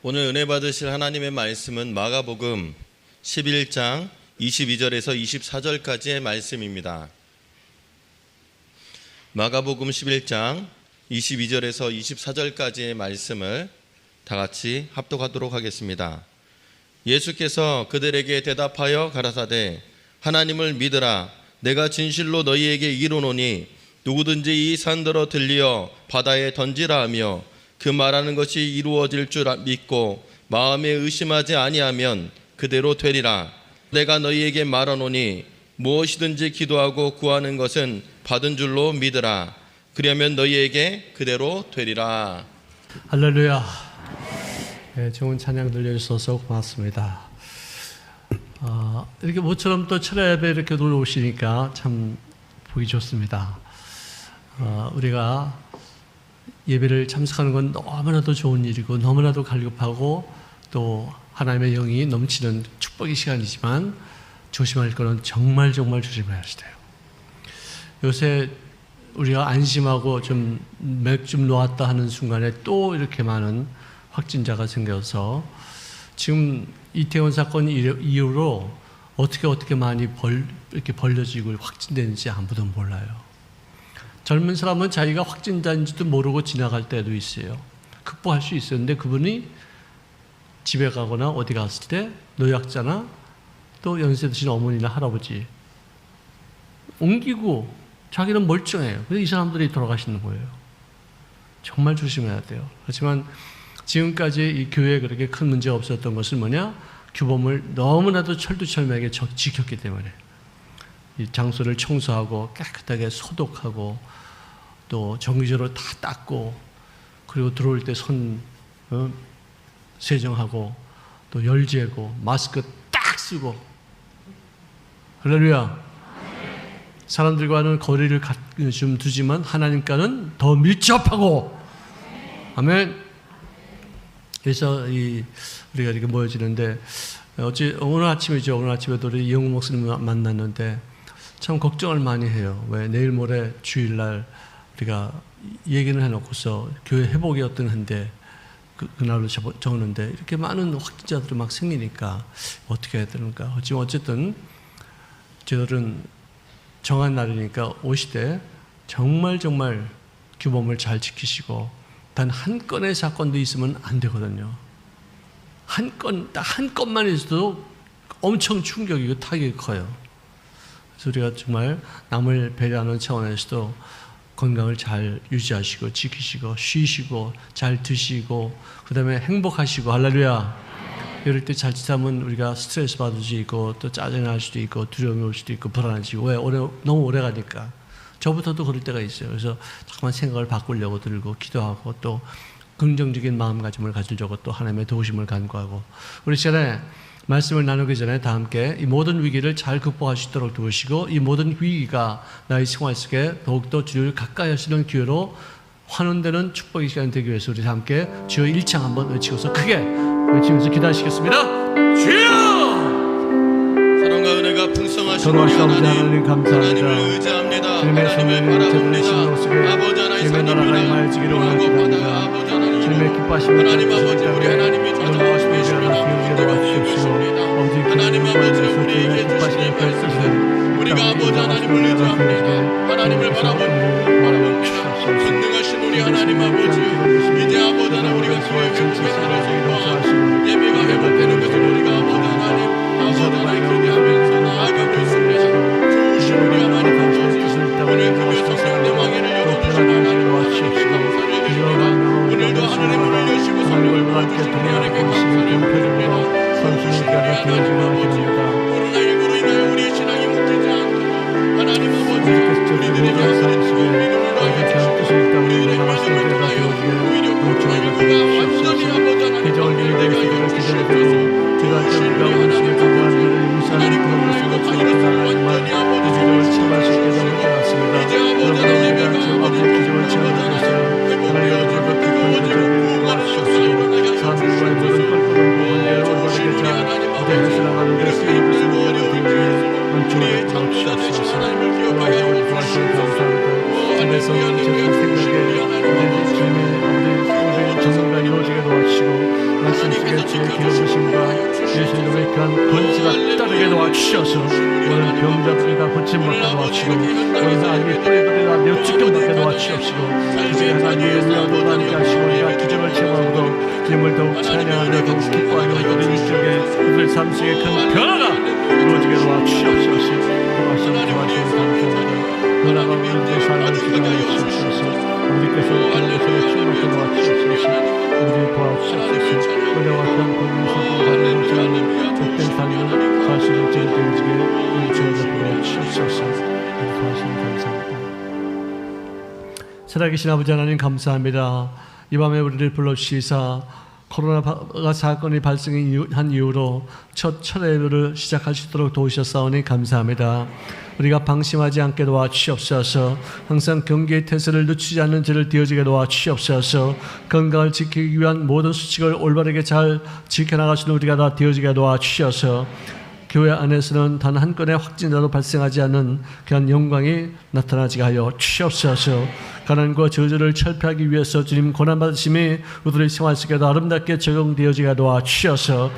오늘 은혜 받으실 하나님의 말씀은 마가복음 11장 22절에서 24절까지의 말씀입니다. 마가복음 11장 22절에서 24절까지의 말씀을 다 같이 합독하도록 하겠습니다. 예수께서 그들에게 대답하여 가라사대 하나님을 믿으라. 내가 진실로 너희에게 이르노니 누구든지 이 산더러 들리어 바다에 던지라 하며 그 말하는 것이 이루어질 줄 믿고 마음에 의심하지 아니하면 그대로 되리라. 내가 너희에게 말하노니 무엇이든지 기도하고 구하는 것은 받은 줄로 믿으라. 그러면 너희에게 그대로 되리라. 할렐루야. 네, 좋은 찬양 들려주셔서 고맙습니다. 이렇게 모처럼 또 철야 예배 이렇게 놀러 오시니까 참 보기 좋습니다. 우리가 예배를 참석하는 건 너무나도 좋은 일이고 너무나도 갈급하고 또 하나님의 영이 넘치는 축복의 시간이지만 조심할 것은 정말 조심해야 돼요. 요새 우리가 안심하고 좀 맥 좀 놓았다 하는 순간에 또 이렇게 많은 확진자가 생겨서 지금 이태원 사건 이후로 어떻게 많이 이렇게 벌려지고 확진되는지 아무도 몰라요. 젊은 사람은 자기가 확진자인지도 모르고 지나갈 때도 있어요. 극복할 수 있었는데 그분이 집에 가거나 어디 갔을 때 노약자나 또 연세 드신 어머니나 할아버지 옮기고 자기는 멀쩡해요. 그래서 이 사람들이 돌아가시는 거예요. 정말 조심해야 돼요. 그렇지만 지금까지 이 교회에 그렇게 큰 문제가 없었던 것은 뭐냐? 규범을 너무나도 철두철미하게 지켰기 때문에 이 장소를 청소하고 깨끗하게 소독하고 또 정기적으로 다 닦고 그리고 들어올 때 손 세정하고 또 열 재고 마스크 딱 쓰고 할렐루야. 사람들과는 거리를 좀 두지만 하나님과는 더 밀접하고 아멘. 그래서 우리가 이렇게 모여지는데 오늘 아침이죠. 오늘 아침에도 우리 이영우 목사님 만났는데 참 걱정을 많이 해요. 왜 내일 모레 주일날 우리가 얘기를 해놓고서 교회 회복이 어떤 한데 그날로 적었는데 이렇게 많은 확진자들이 막 생기니까 어떻게 해야 되는가. 어쨌든 저들은 정한 날이니까 오시되 정말 규범을 잘 지키시고 단 한 건의 사건도 있으면 안 되거든요. 한 건만 있어도 엄청 충격이고 타격이 커요. 그래서 우리가 정말 남을 배려하는 차원에서도 건강을 잘 유지하시고 지키시고 쉬시고 잘 드시고 그 다음에 행복하시고 할렐루야. 이럴 때 자칫하면 우리가 스트레스 받을 수 있고 또 짜증이 날 수도 있고 두려움이 올 수도 있고 불안해지고 왜? 너무 오래 가니까. 저부터도 그럴 때가 있어요. 그래서 잠깐만 생각을 바꾸려고 들고 기도하고 또 긍정적인 마음가짐을 가지려고 또 하나님의 도우심을 간구하고 우리 시간에 말씀을 나누기 전에 다 함께 이 모든 위기를 잘 극복할 수 있도록 도우시고 이 모든 위기가 나의 생활 속에 더욱더 주를 가까이 하시는 기회로 환원되는 축복의 시간이 되기 위해서 우리 다 함께 주여 1창 한번 외치고서 크게 외치면서 기도하시겠습니다. 주여! 사랑과 은혜가 풍성하신 전화하신 우리 아버지 하나님 감사합니다. 하나님을 의지합니다. 주님의 하나님을 손을 저들의 심령 바라봅니다. 속에 아버지 하나님 주님의 나라가 임하여지기를 원하옵니다. 주님의 기뻐하심을 하나님 아버지 우리 하나님이 찾아오시고 계시면 문제가 없으시옵니다. 하나님 아버지 우리에게 주시는 말씀은 우리가 아버지 하나님을 의지합니다. 하나님을 바라봅니다. 전능하신 우리 하나님 아버지 이제 아버지 하나님 우리가 주의 회복에서 예배가 회복되는 것을 우리가 아버지 하나님 기대하면서 나아가고 있습니다. 주신 우리 하나님 아버지 오늘 금요 성령의 왕위를 열어주신 하나님 아버지 감사를 드립니다. 오늘도 하나님을 위하시고 성령을 부어주신 우리 하나님께 감사를 드립니다. 주신 우리 하나님 아버지 코로나19로 인하여 우리의 신앙이 묶이지 않도록 하나님 아버지 우리들에게 하나님의 믿음을 더해주시고 우리들의 믿음을 통하여 오히려 코로나19가 완전히 아버지 하나님 내가 이루어주시옵소서. 주신 우리 하나님 아버지 하나님 코로나19 바이러스를 완전히 아버지 참할 수 있게 되었습니다. 이제 아버지 하나님 예배가 아버지 회복되어 주고 뜨거워지고 구원하는 역사가 일어나게 하시옵소서. 주신 우리 하나님 아버지 그리고 어려운 우리의 창조자되신 하나님을 기억하여 주시옵소서. 하나님의 능력을 주신 우리 하나님 아버지 정말 이루어지게 도와주시고 말씀 속에 주의 기름부심과 예수님의 귀한 권세가 따르게 도와주셔서 오늘 병자들이 다 고침받게 도와주시고 오늘 아기 뿌리들이 다 뇌축경받게 도와주시옵시고 이제 하나님의 은혜와 함께 하시고 우리가 기적을 체험하고 주님을 더욱 찬양하며 더욱 기뻐하며 우리 일적에 우리 삶 속에 큰 변화가 이루어지게 도와주시옵소서. 도와주시옵소서. 감사합니다. 변화가 우리의 삶을 지도하여 주옵소서. 우리께서 그런 것을 충만하게 도와주시옵소서. 우리 도와주시옵소서. 은혜와 귀한 권능을 받는 것을 복된 삶을 사실을 지켜드리게 우리 주여 주옵소서. 도와주시면 감사합니다. 살아계신 아버지 하나님 감사합니다. 이 밤에 우리를 불러주시사 코로나 사건이 발생한 이후로 첫 예배를 시작할 수 있도록 도우셨사오니 감사합니다. 우리가 방심하지 않게 도와주시옵소서. 항상 경계의 태세를 늦추지 않는 죄를 되어지게 도와주시옵소서. 건강을 지키기 위한 모든 수칙을 올바르게 잘 지켜나갈 수 있는 우리가 다 되어지게 도와주시옵소서. 교회 안에서는 단 한 건의 확진자도 발생하지 않는 그런 영광이 나타나게 하여 주시옵소서. 가난과 저주를 철폐하기 위해서 주님 고난받으심이 우리의 생활 속에도 아름답게 적용되어지게 도와주셔서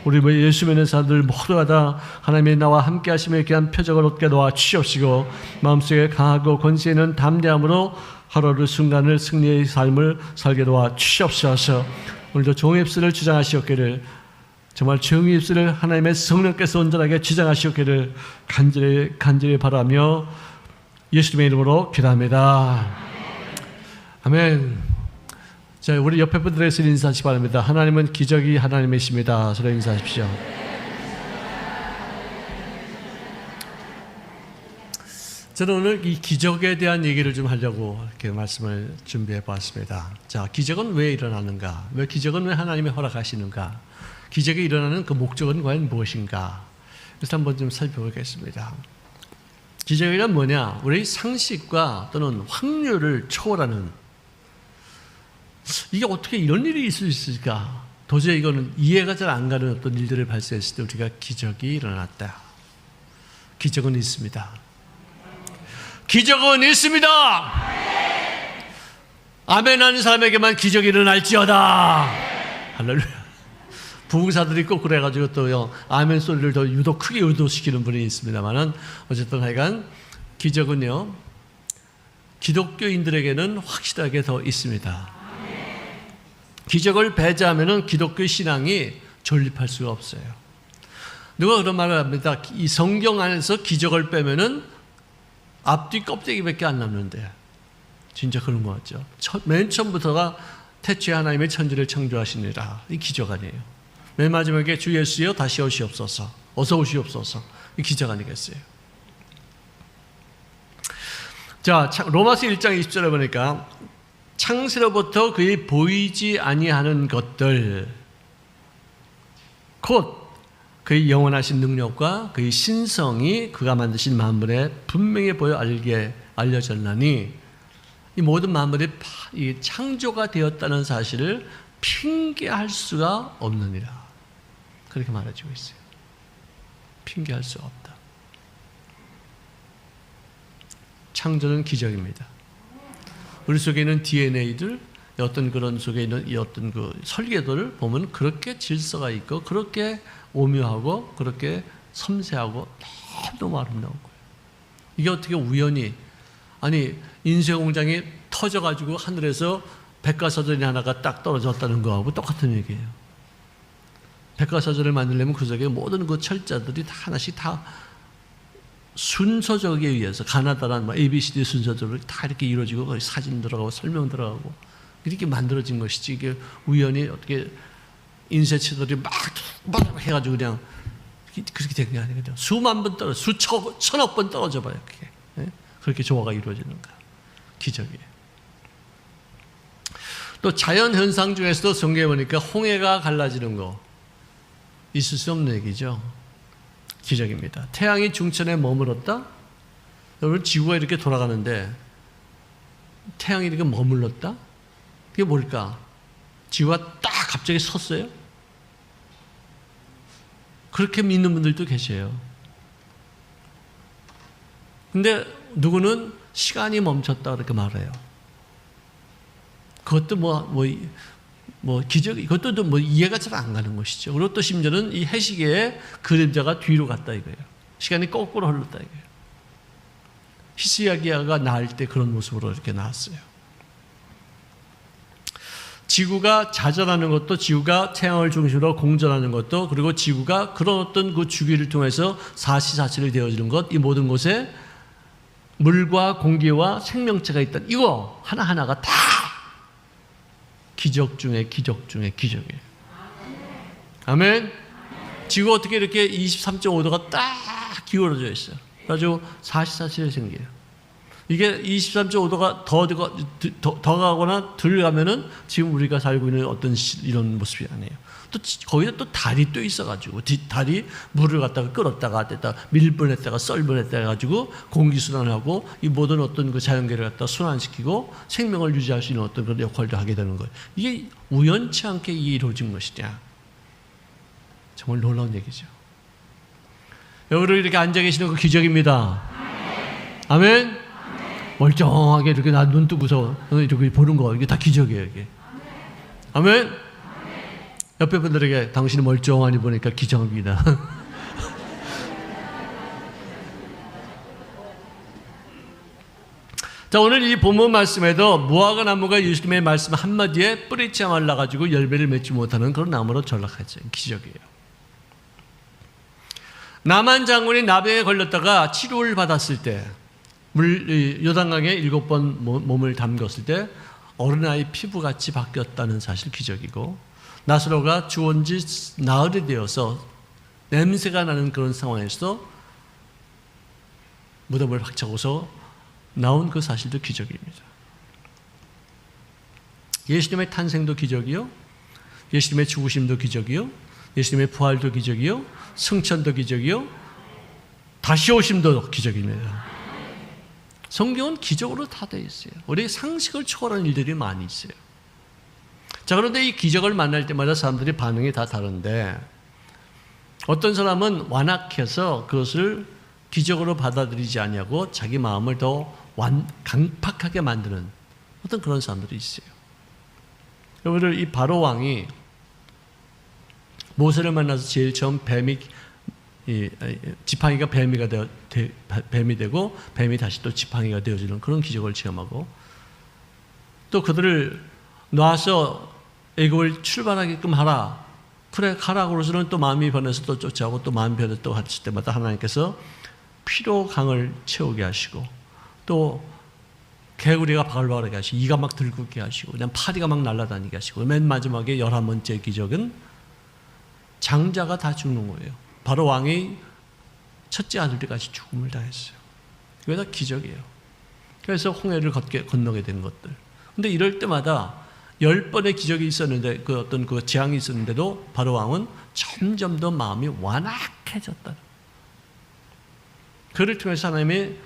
우리 예수 믿는 사람들 모두가 다 하나님의 나와 함께 하심에 귀한 표적을 얻게 도와주시옵시고 마음속에 강하고 권세 있는 담대함으로 하루하루 순간을 승리의 삶을 살게 도와주시옵소서. 오늘도 종의 입술을 주장하시옵기를 정말 정의 입술을 하나님의 성령께서 온전하게 주장하시옵기를 간절히 바라며 예수님의 이름으로 기도합니다. 아멘. 자, 우리 옆에 분들에서 인사하시기 바랍니다. 하나님은 기적이 하나님이십니다. 서로 인사하십시오. 저는 오늘 이 기적에 대한 얘기를 좀 하려고 이렇게 말씀을 준비해 보았습니다. 자, 기적은 왜 일어나는가? 왜 기적은 왜 하나님이 허락하시는가? 기적이 일어나는 그 목적은 과연 무엇인가? 그래서 한번 좀 살펴보겠습니다. 기적이란 뭐냐? 우리 상식과 또는 확률을 초월하는, 이게 어떻게 이런 일이 있을 수 있을까? 도저히 이거는 이해가 잘 안 가는 어떤 일들을 발생했을 때 우리가 기적이 일어났다. 기적은 있습니다. 기적은 있습니다. 아멘 하는 사람에게만 기적이 일어날지어다. 할렐루야. 부흥사들이 꼭 그래가지고 또 아멘 소리를 더 유독 크게 유도시키는 분이 있습니다만은 어쨌든 하여간 기적은요 기독교인들에게는 확실하게 더 있습니다. 기적을 배제하면은 기독교 신앙이 존립할 수가 없어요. 누가 그런 말을 합니다. 이 성경 안에서 기적을 빼면은 앞뒤 껍데기밖에 안 남는데 진짜 그런 거 같죠. 맨 처음부터가 태초에 하나님의 천지를 창조하시니라. 이 기적 아니에요. 맨 마지막에 주 예수여 다시 오시옵소서, 어서 오시옵소서. 이 기적 아니겠어요? 자, 로마서 1장 20절에 보니까 창세로부터 그의 보이지 아니하는 것들 곧 그의 영원하신 능력과 그의 신성이 그가 만드신 만물에 분명히 보여 알려졌나니 이 모든 만물이 창조가 되었다는 사실을 핑계할 수가 없느니라. 그렇게 말해주고 있어요. 핑계할 수가 없다. 창조는 기적입니다. 우리 속에 있는 DNA들, 어떤 그런 속에 있는 이 어떤 그 설계도를 보면 그렇게 질서가 있고 그렇게 오묘하고 그렇게 섬세하고 너무 아름다운 거예요. 이게 어떻게 우연히, 아니 인쇄공장이 터져가지고 하늘에서 백과사전이 하나가 딱 떨어졌다는 거하고 똑같은 얘기예요. 백과사전을 만들려면 그 속에 모든 그 철자들이 다 하나씩 다 순서적에 의해서 가나다란 ABCD 순서적으로 다 이렇게 이루어지고 거기 사진 들어가고 설명 들어가고 이렇게 만들어진 것이지 이게 우연히 어떻게 인쇄체들이 막 해가지고 그냥 그렇게 된 게 아니거든요. 수만 번 떨어져, 수천억 번 떨어져 봐요. 그게. 네? 그렇게 조화가 이루어지는 거예요. 기적이에요. 또 자연 현상 중에서도 성경에 보니까 홍해가 갈라지는 거 있을 수 없는 얘기죠. 기적입니다. 태양이 중천에 머물렀다? 여러분 지구가 이렇게 돌아가는데 태양이 이렇게 머물렀다? 그게 뭘까? 지구가 딱 갑자기 섰어요? 그렇게 믿는 분들도 계세요. 근데 누구는 시간이 멈췄다 그렇게 말해요. 그것도 뭐 기적, 이것도 뭐 이해가 잘 안 가는 것이죠. 그리고 또 심지어는 이 해시계의 그림자가 뒤로 갔다 이거예요. 시간이 거꾸로 흘렀다 이거예요. 히스기야가 나을 때 그런 모습으로 이렇게 나왔어요. 지구가 자전하는 것도, 지구가 태양을 중심으로 공전하는 것도, 그리고 지구가 그런 어떤 그 주기를 통해서 사시사철이 되어지는 것, 이 모든 곳에 물과 공기와 생명체가 있다. 이거 하나하나가 다 기적 중에 기적 중에 기적이에요. 아멘. 지구가 어떻게 이렇게 23.5도가 딱 기울어져 있어요. 그래가지고 사시사철이 생겨요. 이게 23.5도가 더 가거나 덜 가면은 지금 우리가 살고 있는 어떤 이런 모습이 아니에요. 또 거기다 또 달이 또 있어가지고 달이 물을 갖다가 끌었다가 뗐다가 밀분했다가 썰분했다가 해가지고 공기 순환하고 이 모든 어떤 그 자연계를 갖다 순환시키고 생명을 유지할 수 있는 어떤 그런 역할도 하게 되는 거예요. 이게 우연치 않게 이루어진 것이냐? 정말 놀라운 얘기죠. 여러분 이렇게 앉아 계시는 그 기적입니다. 아멘. 멀쩡하게 이렇게 나 눈 뜨고서 이렇게 보는 거, 이게 다 기적이에요, 이게. 아멘. 옆에 분들에게 당신이 멀쩡하니 보니까 기적입니다. 자, 오늘 이 본문 말씀에도 무화과 나무가 예수님의 말씀 한마디에 뿌리째 말라가지고 열매를 맺지 못하는 그런 나무로 전락하죠. 기적이에요. 나만 장군이 나병에 걸렸다가 치료를 받았을 때, 요단강에 7번 몸을 담궜을 때 어린아이 피부같이 바뀌었다는 사실 기적이고, 나사로가 죽은 지 나흘이 되어서 냄새가 나는 그런 상황에서 무덤을 박차고서 나온 그 사실도 기적입니다. 예수님의 탄생도 기적이요, 예수님의 죽으심도 기적이요, 예수님의 부활도 기적이요, 승천도 기적이요, 다시 오심도 기적입니다. 성경은 기적으로 다 되어 있어요. 우리 상식을 초월하는 일들이 많이 있어요. 자, 그런데 이 기적을 만날 때마다 사람들이 반응이 다 다른데, 어떤 사람은 완악해서 그것을 기적으로 받아들이지 않냐고 자기 마음을 더 강팍하게 만드는 어떤 그런 사람들이 있어요. 여러분들, 이 바로 왕이 모세를 만나서 제일 처음 지팡이가 뱀이 되고 뱀이 다시 또 지팡이가 되어지는 그런 기적을 체험하고, 또 그들을 놔서 애굽을 출발하게끔 하라. 그래 가라. 그러고서는 또 마음이 변해서 또 쫓아오고, 또 마음이 변해서 또 하실 때마다 하나님께서 피로 강을 채우게 하시고, 또 개구리가 바글바글하게 하시고, 이가 막 들끓게 하시고, 그냥 파리가 막 날아다니게 하시고, 맨 마지막에 11번째 기적은 장자가 다 죽는 거예요. 바로 왕이 첫째 아들들까지 죽음을 당했어요. 그게 다 기적이에요. 그래서 홍해를 건너게 된 것들. 근데 이럴 때마다 10번의 기적이 있었는데, 그 어떤 그 재앙이 있었는데도 바로 왕은 점점 더 마음이 완악해졌다. 그를 통해서 하나님의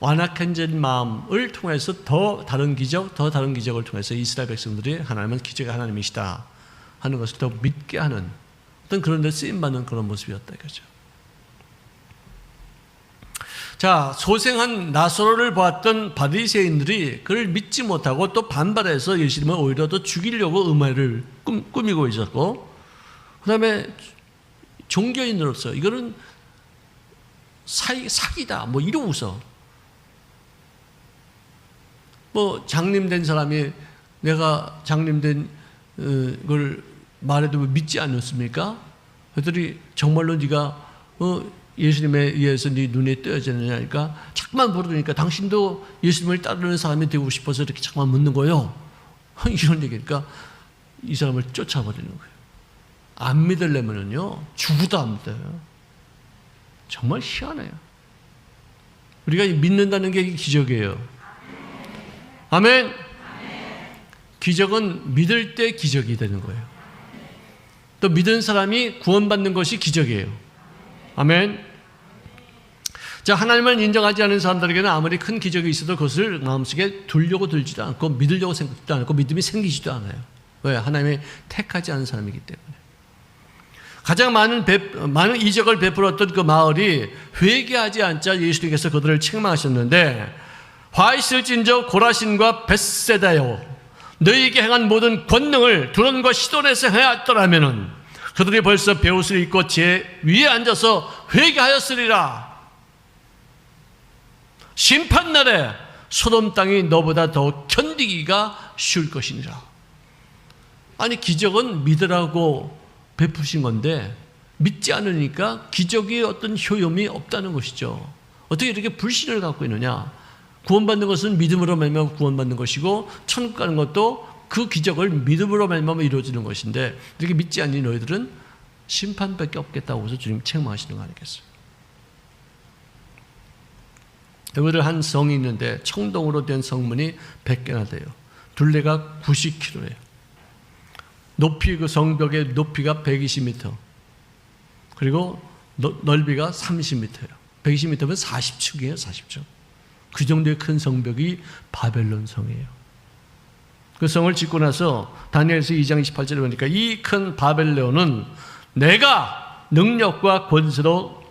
완악해진 마음을 통해서 더 다른 기적을 통해서 이스라엘 백성들이 하나님은 기적의 하나님이시다 하는 것을 더 믿게 하는 어떤 그런 데 쓰임받는 그런 모습이었다 이거죠. 자, 소생한 나사로를 보았던 바리새인들이 그를 믿지 못하고 또 반발해서 예수님을 오히려 더 죽이려고 음해를 꾸미고 있었고, 그 다음에 종교인으로서 이거는 사기다 뭐 이러고서, 뭐 장님된 사람이 내가 장님된 걸 말해도 믿지 않았습니까? 그들이 정말로 네가 예수님에 의해서 네 눈에 떠야지느냐니까 자꾸만 물으니까 당신도 예수님을 따르는 사람이 되고 싶어서 이렇게 자꾸만 묻는 거예요. 이런 얘기니까 이 사람을 쫓아버리는 거예요. 안 믿으려면요 죽어도 안 믿어요. 정말 희한해요. 우리가 믿는다는 게 기적이에요. 아멘. 기적은 믿을 때 기적이 되는 거예요. 또 믿은 사람이 구원받는 것이 기적이에요. 아멘. 자, 하나님을 인정하지 않은 사람들에게는 아무리 큰 기적이 있어도 그것을 마음속에 두려고 들지도 않고 믿으려고 생각도 않고 믿음이 생기지도 않아요. 왜? 하나님이 택하지 않은 사람이기 때문에. 가장 많은 이적을 베풀었던 그 마을이 회개하지 않자 예수님께서 그들을 책망하셨는데, 화 있을진저 고라신과 벳세다여, 너희에게 행한 모든 권능을 두런과 시돈에서 행하였더라면 그들이 벌써 베옷을 입고 제 위에 앉아서 회개하였으리라. 심판날에 소돔 땅이 너보다 더 견디기가 쉬울 것이니라. 아니, 기적은 믿으라고 베푸신 건데 믿지 않으니까 기적의 어떤 효용이 없다는 것이죠. 어떻게 이렇게 불신을 갖고 있느냐? 구원받는 것은 믿음으로 말미암아 구원받는 것이고 천국 가는 것도 그 기적을 믿음으로 말미암아 이루어지는 것인데 이렇게 믿지 않니 너희들은 심판밖에 없겠다고 해서 주님 책망하시는 거 아니겠어요? 여기를 한 성이 있는데 청동으로 된 성문이 100개나 돼요. 둘레가 90km예요. 높이, 그 성벽의 높이가 120m, 그리고 넓이가 30m예요. 120m면 40층이에요. 40층. 그 정도의 큰 성벽이 바벨론 성이에요. 그 성을 짓고 나서 다니엘서 2장 28절에 보니까 이 큰 바벨론은 내가 능력과 권세로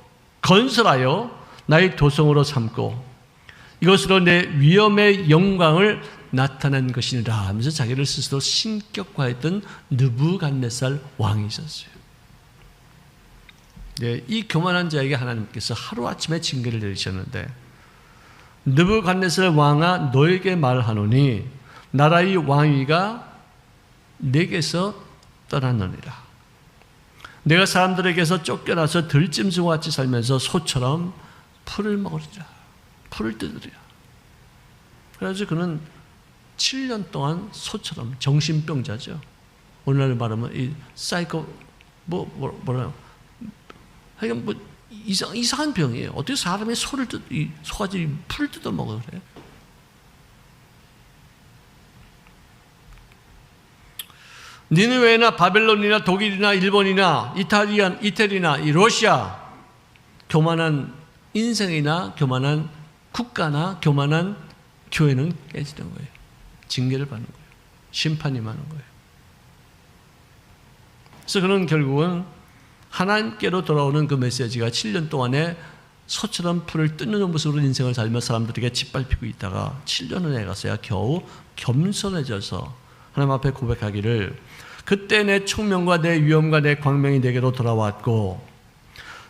건설하여 나의 도성으로 삼고 이것으로 내 위엄의 영광을 나타낸 것이니라 하면서 자기를 스스로 신격화했던 느부갓네살 왕이 있었어요. 네, 이 교만한 자에게 하나님께서 하루아침에 징계를 내리셨는데 느부갓네살 왕아 너에게 말하노니 나라의 왕위가 내게서 떠났느니라. 내가 사람들에게서 쫓겨나서 들짐승과 같이 살면서 소처럼 풀을 먹으리라. 풀을 뜯으리라. 그래서 그는 7년 동안 소처럼 정신병자죠. 오늘날 말하면 이 사이코 뭐라요? 하여간 뭐 이상한 병이에요. 어떻게 사람이 이 소가지 풀을 뜯어 먹어 그래? 니느웨나 바벨론이나 독일이나 일본이나 이태리나 이 러시아 교만한 인생이나 교만한 국가나 교만한 교회는 깨지는 거예요. 징계를 받는 거예요. 심판이 많은 거예요. 그래서 그는 결국은 하나님께로 돌아오는 그 메시지가 7년 동안에 소처럼 풀을 뜯는 모습으로 인생을 살며 사람들에게 짓밟히고 있다가 7년 후에 가서야 겨우 겸손해져서 하나님 앞에 고백하기를 그때 내 총명과 내 위엄과 내 광명이 내게로 돌아왔고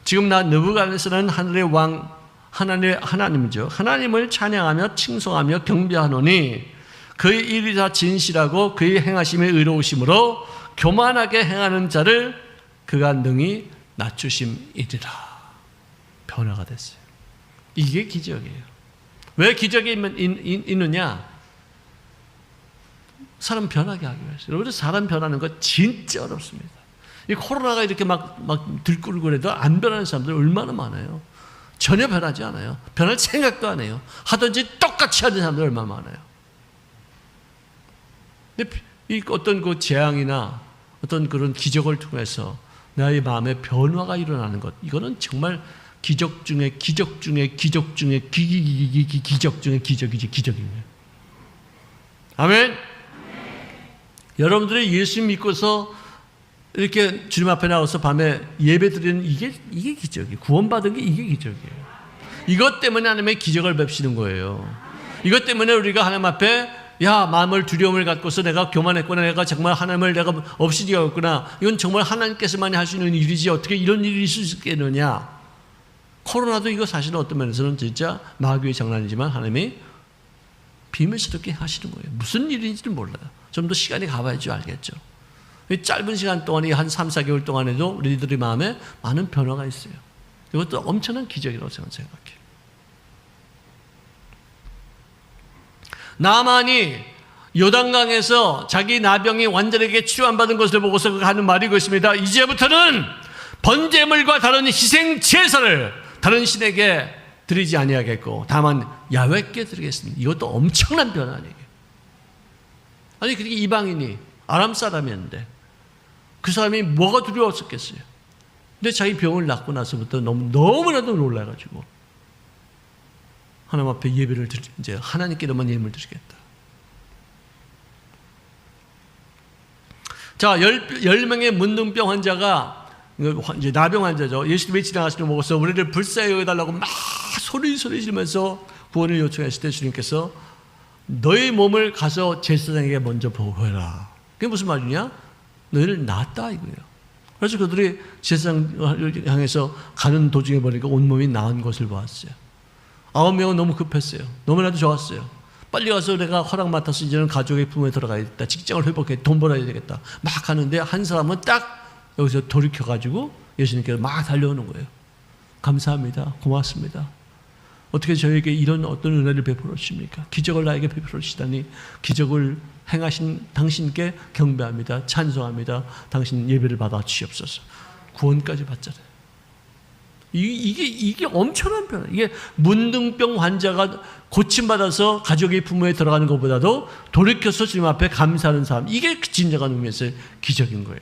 지금 나 느부갓네살은 하늘의 왕 하나님이죠. 하나님을 찬양하며 칭송하며 경배하노니 그의 일이 다 진실하고 그의 행하심이 의로우심으로 교만하게 행하는 자를 그가 능히 낮추심이리라. 변화가 됐어요. 이게 기적이에요. 왜 기적이 있느냐? 사람 변하게 하기 위해서. 여러분, 사람 변하는 거 진짜 어렵습니다. 이 코로나가 이렇게 막 들끓고 그래도 안 변하는 사람들 얼마나 많아요. 전혀 변하지 않아요. 변할 생각도 안 해요. 하든지 똑같이 하는 사람들 얼마나 많아요. 근데 이 어떤 그 재앙이나 어떤 그런 기적을 통해서 나의 마음에 변화가 일어나는 것, 이거는 정말 기적 중에 기적 중에 기적 중에 기적 중에 기적이지 기적이에요. 아멘. 여러분들이 예수 믿고서 이렇게 주님 앞에 나와서 밤에 예배 드리는 이게 기적이에요. 구원받은 게 이게 기적이에요. 이것 때문에 하나님의 기적을 뵙시는 거예요. 이것 때문에 우리가 하나님 앞에 마음을 두려움을 갖고서 내가 교만했구나, 내가 정말 하나님을 내가 없이지었구나, 이건 정말 하나님께서만이 할 수 있는 일이지 어떻게 이런 일이 있을 수 있겠느냐. 코로나도 이거 사실은 어떤 면에서는 진짜 마귀의 장난이지만 하나님이 비밀스럽게 하시는 거예요. 무슨 일인지는 몰라요. 좀 더 시간이 가봐야지 알겠죠. 이 짧은 시간 동안에 한 3, 4개월 동안에도 우리들의 마음에 많은 변화가 있어요. 이것도 엄청난 기적이라고 저는 생각해요. 나만이 요단강에서 자기 나병이 완전하게 치유 안 받은 것을 보고서 하는 말이 있습니다. 이제부터는 번제물과 다른 희생 제사를 다른 신에게 드리지 아니하겠고 다만 야훼께 드리겠습니다. 이것도 엄청난 변화 아니에요. 아니 그렇게 이방인이 아람 사람이었는데 그 사람이 뭐가 두려웠었겠어요. 근데 자기 병을 낫고 나서부터 너무나도 놀라가지고 하나님 앞에 예배를 이제 하나님께로만 예물을 드리겠다. 자, 10명의 문둥병 환자가 이제 나병 환자죠. 예수님이 지나가시는 거 보고서 우리를 불쌍히 여겨달라고 막 소리 지르면서 구원을 요청했을 때 주님께서 너희 몸을 가서 제사장에게 먼저 보고해라. 그게 무슨 말이냐? 너희를 낳았다 이거예요. 그래서 그들이 제사장을 향해서 가는 도중에 보니까 온몸이 나은 것을 보았어요. 9명은 너무 급했어요. 너무나도 좋았어요. 빨리 가서 내가 허락 맡아서 이제는 가족의 품에 들어가야겠다. 직장을 회복해 돈 벌어야 되겠다. 막 하는데 한 사람은 딱 여기서 돌이켜가지고 예수님께서 막 달려오는 거예요. 감사합니다. 고맙습니다. 어떻게 저에게 이런 어떤 은혜를 베풀어 주십니까? 기적을 나에게 베풀어 주시다니 기적을 행하신 당신께 경배합니다. 찬송합니다. 당신 예배를 받아 주시옵소서. 구원까지 받잖아요. 이게 엄청난 변화. 이게 문둥병 환자가 고침받아서 가족의 부모에 들어가는 것보다도 돌이켜서 주님 앞에 감사하는 삶. 이게 진정한 의미에서의 기적인 거예요.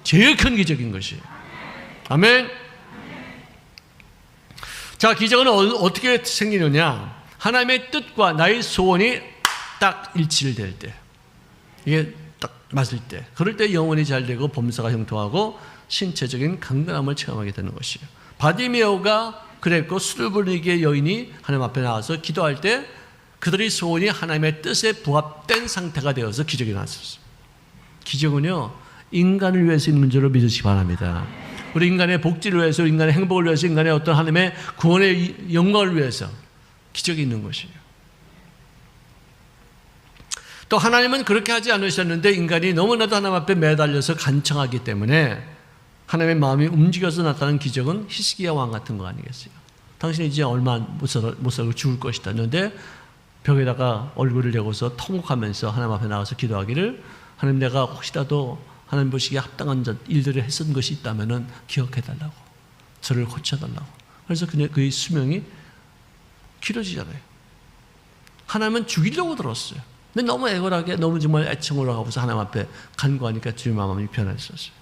제일 큰 기적인 것이. 아멘. 자, 기적은 어떻게 생기느냐? 하나님의 뜻과 나의 소원이 딱 일치를 될 때, 이게 딱 맞을 때, 그럴 때 영혼이 잘 되고 범사가 형통하고 신체적인 강건함을 체험하게 되는 것이에요. 바디메오가 그랬고 수르브니게 여인이 하나님 앞에 나와서 기도할 때 그들의 소원이 하나님의 뜻에 부합된 상태가 되어서 기적이 나왔었어요. 기적은요, 인간을 위해서 있는 줄로 믿으시기 바랍니다. 우리 인간의 복지를 위해서, 인간의 행복을 위해서, 인간의 어떤 하나님의 구원의 영광을 위해서 기적이 있는 것이에요. 또 하나님은 그렇게 하지 않으셨는데 인간이 너무나도 하나님 앞에 매달려서 간청하기 때문에 하나님의 마음이 움직여서 나타난 기적은 히스기야 왕 같은 거 아니겠어요? 당신이 이제 얼마 못 살고 죽을 것이다 했는데 벽에다가 얼굴을 대고서 통곡하면서 하나님 앞에 나와서 기도하기를, 하나님 내가 혹시라도 하나님 보시기에 합당한 일들을 했던 것이 있다면 기억해달라고, 저를 고쳐달라고. 그래서 그의 수명이 길어지잖아요. 하나님은 죽이려고 들었어요. 근데 너무 애걸하게, 너무 정말 애청으로 하고서 하나님 앞에 간구하니까 주님 마음이 변했었어요.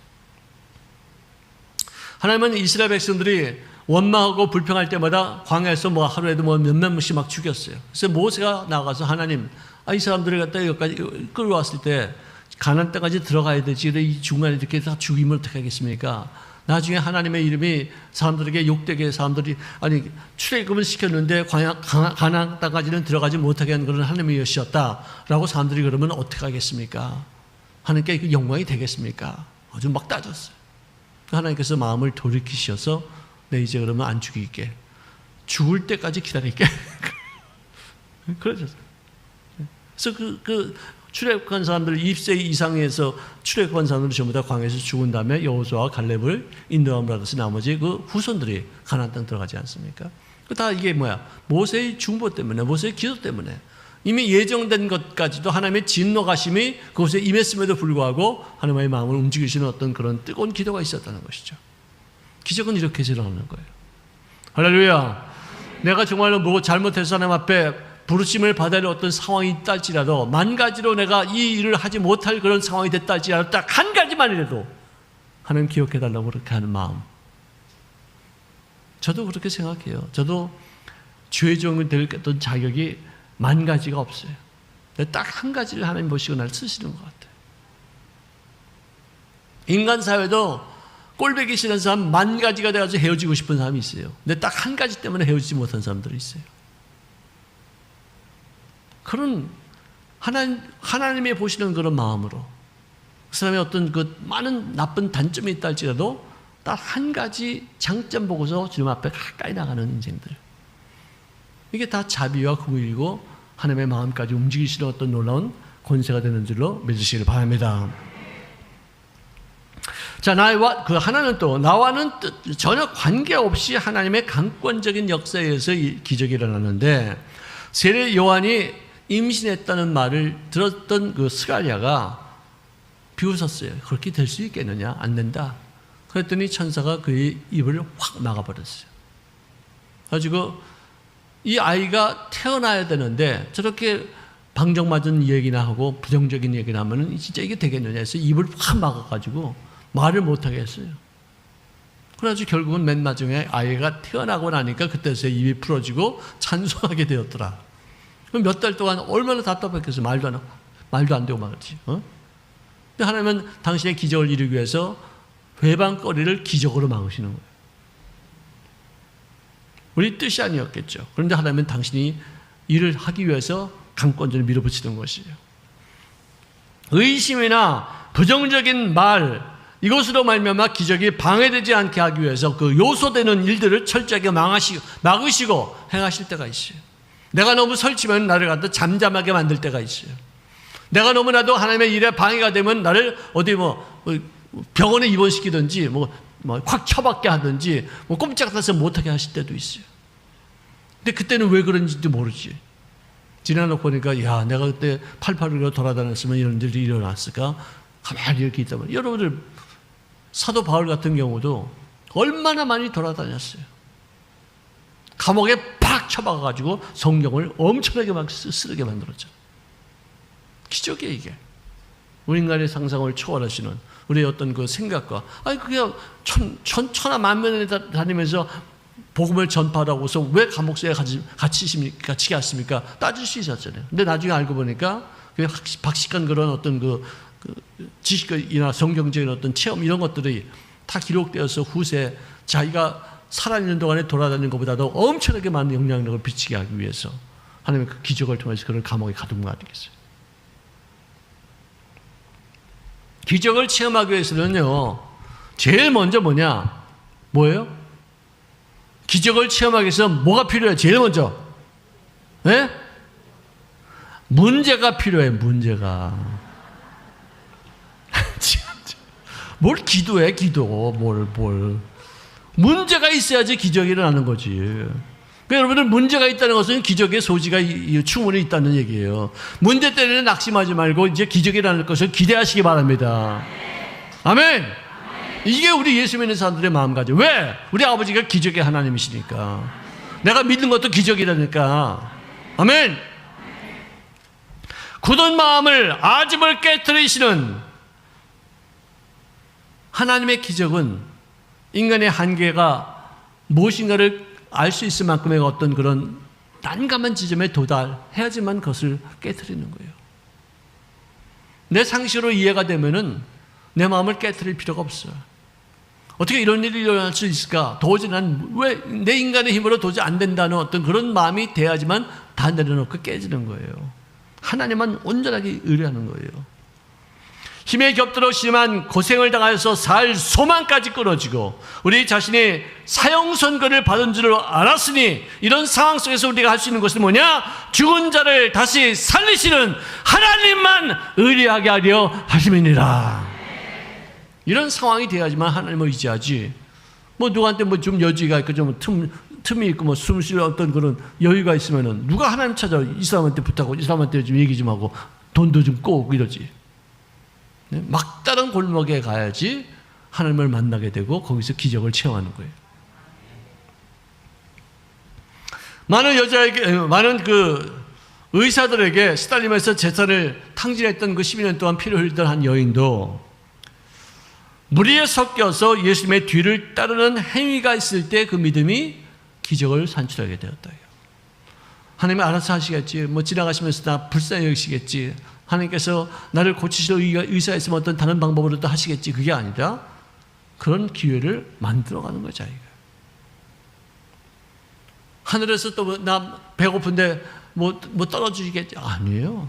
하나님은 이스라엘 백성들이 원망하고 불평할 때마다 광야에서 하루에도 몇몇 명씩 막 죽였어요. 그래서 모세가 나가서 하나님, 이 사람들을 갖다 여기까지 끌어왔을 때 가나안 땅까지 들어가야 되지, 이 중간에 이렇게 다 죽이면 어떻게 하겠습니까? 나중에 하나님의 이름이 사람들에게 욕되게, 사람들이 출애굽을 시켰는데 가나안 땅까지는 들어가지 못하게 한 것은 하나님의 여시였다라고 사람들이 그러면 어떻게 하겠습니까? 하나님께 영광이 되겠습니까? 아주 막 따졌어요. 하나님께서 마음을 돌이키셔서 내 이제 그러면 안 죽일게, 죽을 때까지 기다릴게. 그러셨어요. 그래서 출애굽한 사람들 20세 이상에서 출애굽한 사람들 전부 다 광야에서 죽은 다음에 여호수아와 갈렙을 인도함을 받아서 나머지 그 후손들이 가나안 땅 들어가지 않습니까? 다 이게 모세의 중보 때문에, 모세의 기도 때문에 이미 예정된 것까지도 하나님의 진노가심이 그곳에 임했음에도 불구하고 하나님의 마음을 움직이시는 어떤 그런 뜨거운 기도가 있었다는 것이죠. 기적은 이렇게 일어나는 거예요. 할렐루야. 내가 정말로 잘못해서 하나님 앞에 부르심을 받아야 할 어떤 상황이 있다 할지라도, 만 가지로 내가 이 일을 하지 못할 그런 상황이 됐다 할지라도 딱 한 가지만이라도 하나님 기억해달라고 그렇게 하는 마음. 저도 그렇게 생각해요. 저도 주의 종이 될 어떤 자격이 만 가지가 없어요. 딱 한 가지를 하나님 보시고 날 쓰시는 것 같아요. 인간 사회도 꼴보기 싫은 사람 만 가지가 돼가지고 헤어지고 싶은 사람이 있어요. 근데 딱 한 가지 때문에 헤어지지 못한 사람들이 있어요. 그런 하나님이 보시는 그런 마음으로 그 사람의 어떤 그 많은 나쁜 단점이 있다 할지라도 딱 한 가지 장점 보고서 주님 앞에 가까이 나가는 인생들, 이게 다 자비와 긍휼이고 하나님의 마음까지 움직이시는 어떤 놀라운 권세가 되는 줄로 믿으시길 바랍니다. 자, 하나는 또 나와는 전혀 관계없이 하나님의 강권적인 역사에 의해서 이 기적이 일어나는데, 세례 요한이 임신했다는 말을 들었던 그 스가랴가 비웃었어요. 그렇게 될 수 있겠느냐? 안 된다. 그랬더니 천사가 그의 입을 확 막아버렸어요. 가지고 이 아이가 태어나야 되는데 저렇게 방정맞은 얘기나 하고 부정적인 얘기나 하면 진짜 이게 되겠느냐 해서 입을 확 막아가지고 말을 못하게 했어요. 그래가지고 결국은 맨 마지막에 아이가 태어나고 나니까 그때서야 입이 풀어지고 찬송하게 되었더라. 몇 달 동안 얼마나 답답했겠어요. 말도 안 되고 말이지. 근데 하나님은 당신의 기적을 이루기 위해서 회방거리를 기적으로 막으시는 거예요. 우리 뜻이 아니었겠죠. 그런데 하나님은 당신이 일을 하기 위해서 강권전에 밀어붙이는 것이에요. 의심이나 부정적인 말, 이것으로 말미암아 기적이 방해되지 않게 하기 위해서 그 요소되는 일들을 철저하게 막으시고 행하실 때가 있어요. 내가 너무 설치면 나를 갖다 잠잠하게 만들 때가 있어요. 내가 너무나도 하나님의 일에 방해가 되면 나를 어디 병원에 입원시키든지 확 처박게 하든지 꼼짝달싹 못하게 하실 때도 있어요. 근데 그때는 왜 그런지도 모르지. 지나놓고 보니까 야, 내가 그때 88으로 돌아다녔으면 이런 일이 일어났을까? 가만히 이렇게 있다 보니 여러분들 사도 바울 같은 경우도 얼마나 많이 돌아다녔어요. 감옥에 팍 쳐박아가지고 성경을 엄청나게 막 쓰게 만들었죠. 기적이에요, 이게. 우리 인간의 상상을 초월하시는 우리의 어떤 그 생각과, 그냥 천하 만면에 다니면서 복음을 전파하고서 왜 감옥소에 갇히게 하십니까? 따질 수 있었잖아요. 근데 나중에 알고 보니까 박식한 그런 어떤 그 지식이나 성경적인 어떤 체험 이런 것들이 다 기록되어서 후세 자기가 살아있는 동안에 돌아다니는 것보다도 엄청나게 많은 영향력을 비치게 하기 위해서 하나님의 그 기적을 통해서 그런 감옥에 가둔 거 아니겠어요? 기적을 체험하기 위해서는요, 제일 먼저 뭐예요? 기적을 체험하기 위해서 뭐가 필요해요? 제일 먼저, 네? 문제가 필요해. 문제가. 뭘 기도해, 기도. 뭘. 문제가 있어야지 기적이 일어나는 거지. 그러니까 여러분들 문제가 있다는 것은 기적의 소지가 충분히 있다는 얘기예요. 문제 때문에 낙심하지 말고 이제 기적이 일어날 것을 기대하시기 바랍니다. 아멘. 이게 우리 예수 믿는 사람들의 마음가짐. 왜? 우리 아버지가 기적의 하나님이시니까. 내가 믿는 것도 기적이라니까. 아멘. 굳은 마음을 아집을 깨뜨리시는 하나님의 기적은 인간의 한계가 무엇인가를 알 수 있을 만큼의 어떤 그런 난감한 지점에 도달해야지만 그것을 깨뜨리는 거예요. 내 상식으로 이해가 되면은 내 마음을 깨뜨릴 필요가 없어요. 어떻게 이런 일이 일어날 수 있을까? 도저히 난 왜 내 인간의 힘으로 도저히 안 된다는 어떤 그런 마음이 돼야지만 다 내려놓고 깨지는 거예요. 하나님만 온전하게 의뢰하는 거예요. 힘에 겹들어 심한 고생을 당하여서 살 소망까지 끊어지고 우리 자신이 사형 선고를 받은 줄을 알았으니 이런 상황 속에서 우리가 할 수 있는 것은 뭐냐? 죽은 자를 다시 살리시는 하나님만 의뢰하게 하려 하심이니라. 이런 상황이 돼야지만 하나님을 의지하지. 누구한테 좀 여지가 있고 좀 틈이 있고 숨 쉴 어떤 그런 여유가 있으면은 누가 하나님 찾아 이 사람한테 부탁하고 이 사람한테 좀 얘기 좀 하고 돈도 좀 꼬고 이러지. 막다른 골목에 가야지 하나님을 만나게 되고 거기서 기적을 체험하는 거예요. 많은 그 의사들에게 시달리면서 재산을 탕진했던 그 12년 동안 피를 흘리던 한 여인도 무리에 섞여서 예수님의 뒤를 따르는 행위가 있을 때 그 믿음이 기적을 산출하게 되었다. 하나님이 알아서 하시겠지. 지나가시면서 나 불쌍히 여기시겠지. 하나님께서 나를 고치실 의사가 있으면 어떤 다른 방법으로 또 하시겠지. 그게 아니라 그런 기회를 만들어가는 거죠. 자기가. 하늘에서 또 나 배고픈데 떨어지겠지. 아니에요.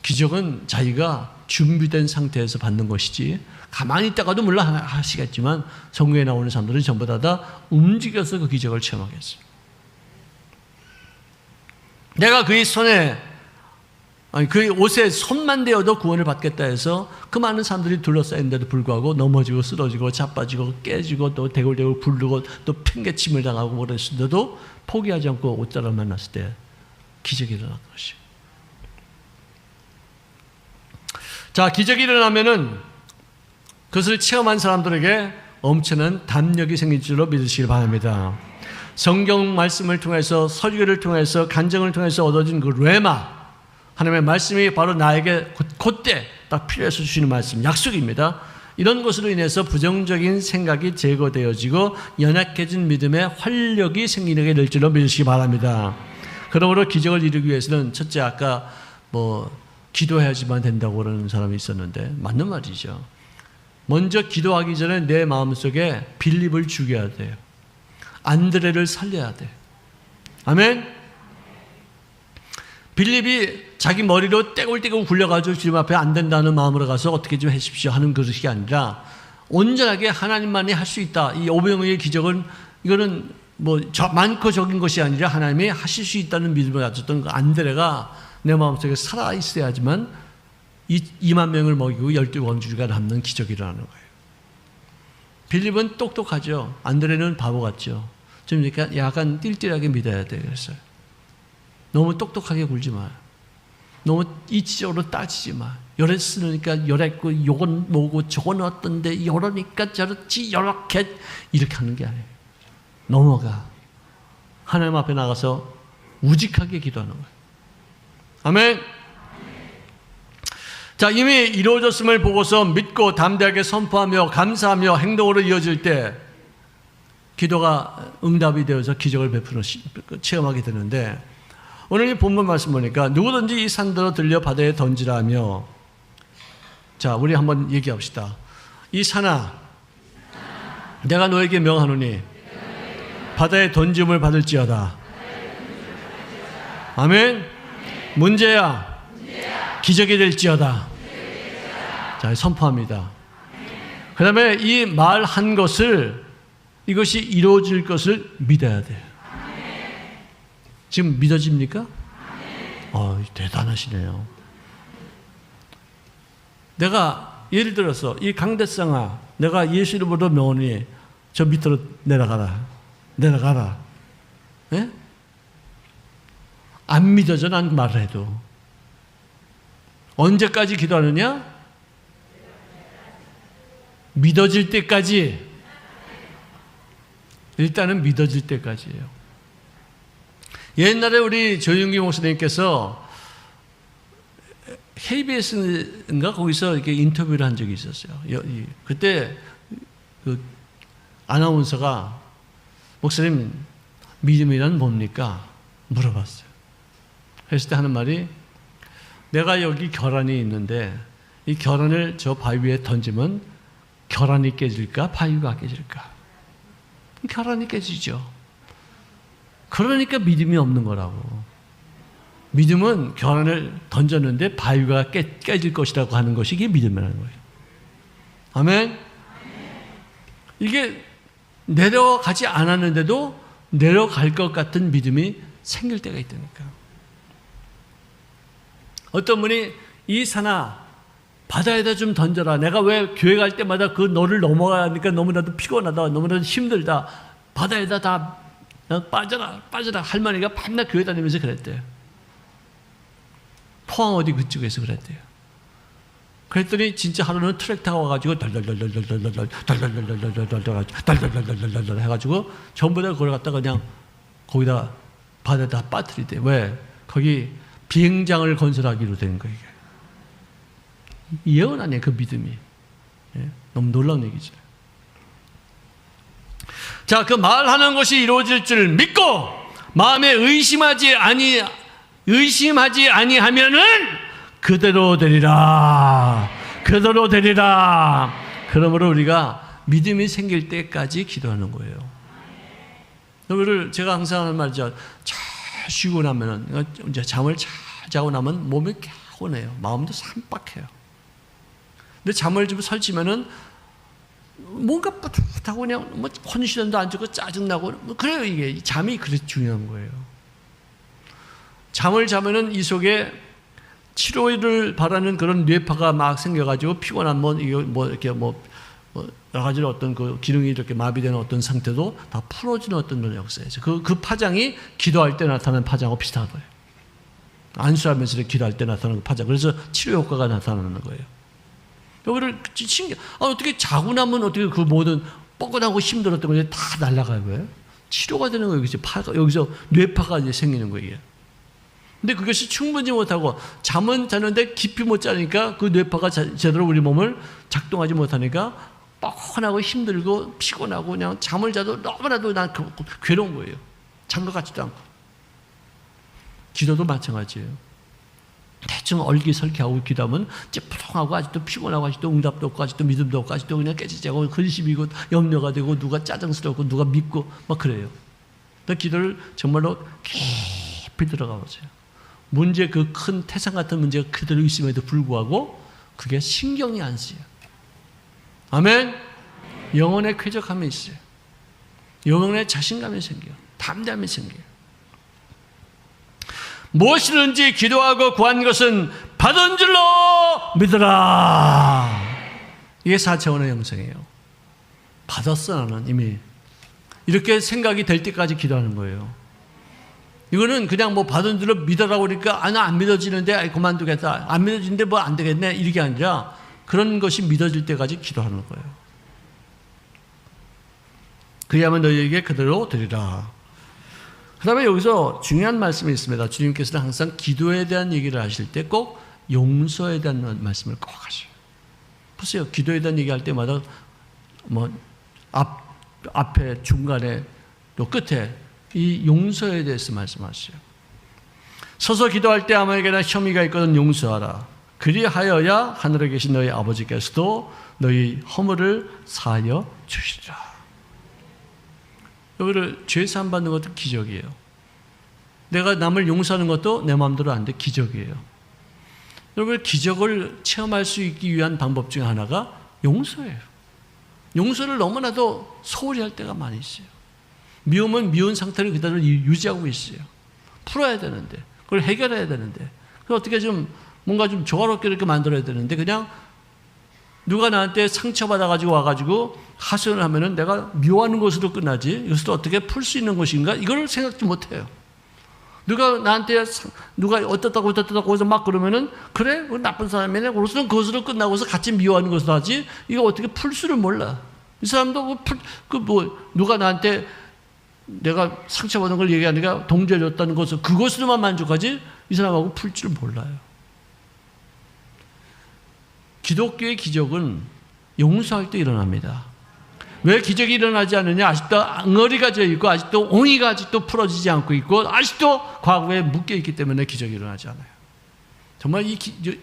기적은 자기가 준비된 상태에서 받는 것이지 가만히 있다가도 물론 하시겠지만 성경에 나오는 사람들은 전부 다 움직여서 그 기적을 체험하겠어요. 내가 그의 그의 옷에 손만 대어도 구원을 받겠다 해서 그 많은 사람들이 둘러싸인데도 불구하고 넘어지고 쓰러지고 자빠지고 깨지고 또 대굴대굴 굴르고 또 팽개침을 당하고 그랬는데도 포기하지 않고 옷자락을 만났을 때 기적이 일어난 것이에요. 자, 기적이 일어나면은 그것을 체험한 사람들에게 엄청난 담력이 생길 줄로 믿으시길 바랍니다. 성경 말씀을 통해서 설교를 통해서 간증을 통해서 얻어진 그 레마, 하나님의 말씀이 바로 나에게 그때 딱 필요해서 주시는 말씀, 약속입니다. 이런 것으로 인해서 부정적인 생각이 제거되어지고 연약해진 믿음의 활력이 생기게 될 줄로 믿으시기 바랍니다. 그러므로 기적을 이루기 위해서는 첫째 아까 기도해야지만 된다고 그러는 사람이 있었는데 맞는 말이죠. 먼저 기도하기 전에 내 마음속에 빌립을 죽여야 돼요. 안드레를 살려야 돼. 아멘. 빌립이 자기 머리로 떼굴떼굴 굴려가지고 주님 앞에 안 된다는 마음으로 가서 어떻게 좀 해주십시오 하는 그릇이 아니라 온전하게 하나님만이 할 수 있다. 이 500명의 기적은 이거는 뭐 많고 적은 것이 아니라 하나님이 하실 수 있다는 믿음을 가졌던 그 안드레가 내 마음속에 살아 있어야지만 2만 명을 먹이고 12원주리가 남는 기적이 일어나는 거예요. 빌립은 똑똑하죠. 안드레는 바보 같죠. 좀 약간 띨띨하게 믿어야 돼요. 그래서 너무 똑똑하게 굴지 마. 너무 이치적으로 따지지 마. 열했으니까 열했고 요건 뭐고 저건 어떤데 이러니까 저렇지 이렇게 하는 게 아니에요. 넘어가. 하나님 앞에 나가서 우직하게 기도하는 거예요. 아멘. 자, 이미 이루어졌음을 보고서 믿고 담대하게 선포하며 감사하며 행동으로 이어질 때 기도가 응답이 되어서 기적을 베푸는 체험하게 되는데, 오늘 이 본문 말씀 보니까 누구든지 이 산더러 들려 바다에 던지라 하며, 자, 우리 한번 얘기합시다. 이 산아, 내가 너에게 명하노니 바다에 던짐을 받을지어다. 아멘. 문제야 기적이 될지어다. 자, 선포합니다. 그 다음에 이 말한 것을, 이것이 이루어질 것을 믿어야 돼요. 지금 믿어집니까? 대단하시네요. 내가 예를 들어서 이 강대상아, 내가 예수 이름으로 명하니 저 밑으로 내려가라. 예? 안 믿어져, 난 말을 해도. 언제까지 기도하느냐? 믿어질 때까지. 일단은 믿어질 때까지예요. 옛날에 우리 조윤기 목사님께서 KBS인가 거기서 이렇게 인터뷰를 한 적이 있었어요. 그때 그 아나운서가 목사님 믿음이란 뭡니까? 물어봤어요. 했을 때 하는 말이, 내가 여기 결안이 있는데 이 결안을 저 바위 위에 던지면 결안이 깨질까? 바위가 깨질까? 결안이 깨지죠. 그러니까 믿음이 없는 거라고. 믿음은 결안을 던졌는데 바위가 깨질 것이라고 하는 것이 이게 믿음이라는 거예요. 아멘? 이게 내려가지 않았는데도 내려갈 것 같은 믿음이 생길 때가 있다니까. 어떤 분이, 이 산아 바다에다 좀 던져라. 내가 왜 교회 갈 때마다 그 너를 넘어가니까 너무나도 피곤하다, 너무나도 힘들다. 바다에다 다 빠져라. 할머니가 밤낮 교회 다니면서 그랬대요. 포항 어디 그쪽에서 그랬대요. 그랬더니 진짜 하루는 트랙터가 와가지고 달달달달달달달달 해가지고 전부 다 그걸 갖다가 그냥 거기다 바다에다 빠뜨리대. 왜? 거기 비행장을 건설하기로 된 거예요. 예언 아니에요, 그 믿음이. 너무 놀라운 얘기죠. 자, 그 말하는 것이 이루어질 줄 믿고 마음에 의심하지 아니하면은 그대로 되리라. 그러므로 우리가 믿음이 생길 때까지 기도하는 거예요. 제가 항상 하는 말이죠. 잘 쉬고 나면은, 이제 잠을 잘 자고 나면 몸이 개운해요. 마음도 산박해요. 근데 잠을 좀 설치면은 뭔가 뿌듯하고 그냥 뭐 컨디션도 안 좋고 짜증나고 그래요. 이게 잠이 그래 중요한 거예요. 잠을 자면은 이 속에 치료를 바라는 그런 뇌파가 막 생겨가지고 피곤한 이렇게 여러 가지 어떤 그 기능이 이렇게 마비되는 어떤 상태도 다 풀어지는 어떤 그런 역사예요. 그 파장이 기도할 때 나타나는 파장하고 비슷하고요. 안수하면서 기도할 때 나타나는 그 파장. 그래서 치료 효과가 나타나는 거예요. 여기를 어떻게 자고 나면 어떻게 그 모든 뻐근하고 힘들었던 것이 다 날아가고요. 치료가 되는 거예요. 여기서 뇌파가 이제 생기는 거예요. 근데 그것이 충분히 못하고 잠은 자는데 깊이 못 자니까 그 뇌파가 제대로 우리 몸을 작동하지 못하니까 뻐근하고 힘들고 피곤하고 그냥 잠을 자도 너무나도 난 괴로운 거예요. 잔 것 같지도 않고. 기도도 마찬가지예요. 대충 얼기설기하고 기도하면 찌푸렁하고 아직도 피곤하고 아직도 응답도 없고 아직도 믿음도 없고 아직도 그냥 깨지자고 근심이고 염려가 되고 누가 짜증스럽고 누가 믿고 막 그래요. 기도를 정말로 깊이 들어가 보세요. 문제 그 큰 태산 같은 문제가 그대로 있음에도 불구하고 그게 신경이 안 쓰여요. 아멘. 영혼의 쾌적함이 있어요. 영혼의 자신감이 생겨요. 담대함이 생겨요. 무엇이든지 기도하고 구한 것은 받은 줄로 믿으라. 이게 4차원의 영성이에요. 받았어. 나는 이미 이렇게 생각이 될 때까지 기도하는 거예요. 이거는 그냥 뭐 받은 줄로 믿으라고 그러니까 나 안 믿어지는데 그만두겠다, 안 믿어지는데 뭐 안 되겠네, 이게 아니라 그런 것이 믿어질 때까지 기도하는 거예요. 그리하면 너희에게 그대로 드리라. 그 다음에 여기서 중요한 말씀이 있습니다. 주님께서는 항상 기도에 대한 얘기를 하실 때 꼭 용서에 대한 말씀을 꼭 하셔요. 보세요. 기도에 대한 얘기할 때마다 뭐 앞에, 중간에, 또 끝에 이 용서에 대해서 말씀하세요. 서서 기도할 때 아무에게나 혐의가 있거든 용서하라. 그리하여야 하늘에 계신 너희 아버지께서도 너희 허물을 사하여 주시리라. 여기를 죄 사함 받는 것도 기적이에요. 내가 남을 용서하는 것도 내 마음대로 안 돼. 기적이에요. 여러분, 기적을 체험할 수 있기 위한 방법 중 하나가 용서예요. 용서를 너무나도 소홀히 할 때가 많이 있어요. 미움은 미운 상태를 그대로 유지하고 있어요. 풀어야 되는데, 그걸 해결해야 되는데, 그걸 어떻게 좀 뭔가 좀 조화롭게 이렇게 만들어야 되는데, 그냥 누가 나한테 상처받아가지고 와가지고 하소연을 하면은 내가 미워하는 것으로 끝나지, 이것을 어떻게 풀 수 있는 것인가? 이걸 생각도 못 해요. 누가 나한테 누가 어떻다고 해서 막 그러면은 그래? 나쁜 사람이네. 그래서는 그것으로 끝나고서 같이 미워하는 것으로 하지, 이거 어떻게 풀 수를 몰라. 이 사람도 누가 나한테 내가 상처받은 걸 얘기하니까 동조해줬다는 것을 그것으로만 만족하지 이 사람하고 풀 줄 몰라요. 기독교의 기적은 용서할 때 일어납니다. 왜 기적이 일어나지 않느냐? 아직도 엉어리가 져 있고 아직도 옹이가 아직도 풀어지지 않고 있고 아직도 과거에 묶여 있기 때문에 기적이 일어나지 않아요. 정말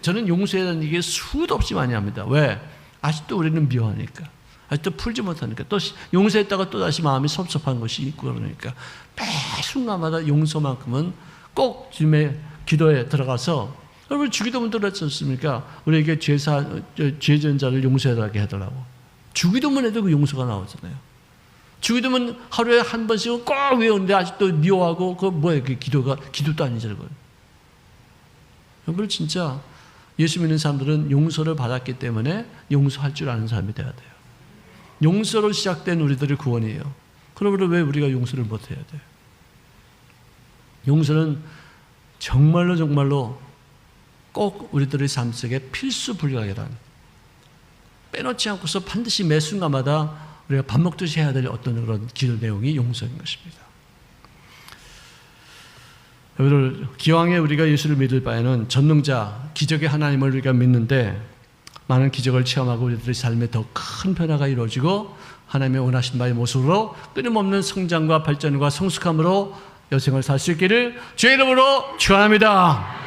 저는 용서에 대한 얘기 수도 없이 많이 합니다. 왜? 아직도 우리는 미워하니까. 아직도 풀지 못하니까. 또 용서했다가 또다시 마음이 섭섭한 것이 있고 그러니까 매 순간마다 용서만큼은 꼭 주님의 기도에 들어가서, 여러분 주기도문 들었지 않습니까? 우리에게 죄전자를 용서하게 하더라고. 주기도문에도 그 용서가 나오잖아요. 주기도문 하루에 한 번씩은 꼭 외우는데 아직도 미워하고 그 뭐예요? 그 기도도 아니죠. 그걸. 여러분 진짜 예수 믿는 사람들은 용서를 받았기 때문에 용서할 줄 아는 사람이 돼야 돼요. 용서로 시작된 우리들의 구원이에요. 그러면 왜 우리가 용서를 못해야 돼요? 용서는 정말로 꼭 우리들의 삶 속에 필수 불가결한, 빼놓지 않고서 반드시 매 순간마다 우리가 밥 먹듯이 해야 될 어떤 그런 기도 내용이 용서인 것입니다. 여러분, 기왕에 우리가 예수를 믿을 바에는 전능자, 기적의 하나님을 우리가 믿는데 많은 기적을 체험하고 우리들의 삶에 더 큰 변화가 이루어지고 하나님의 원하신 바의 모습으로 끊임없는 성장과 발전과 성숙함으로 여생을 살 수 있기를 주의 이름으로 축원합니다.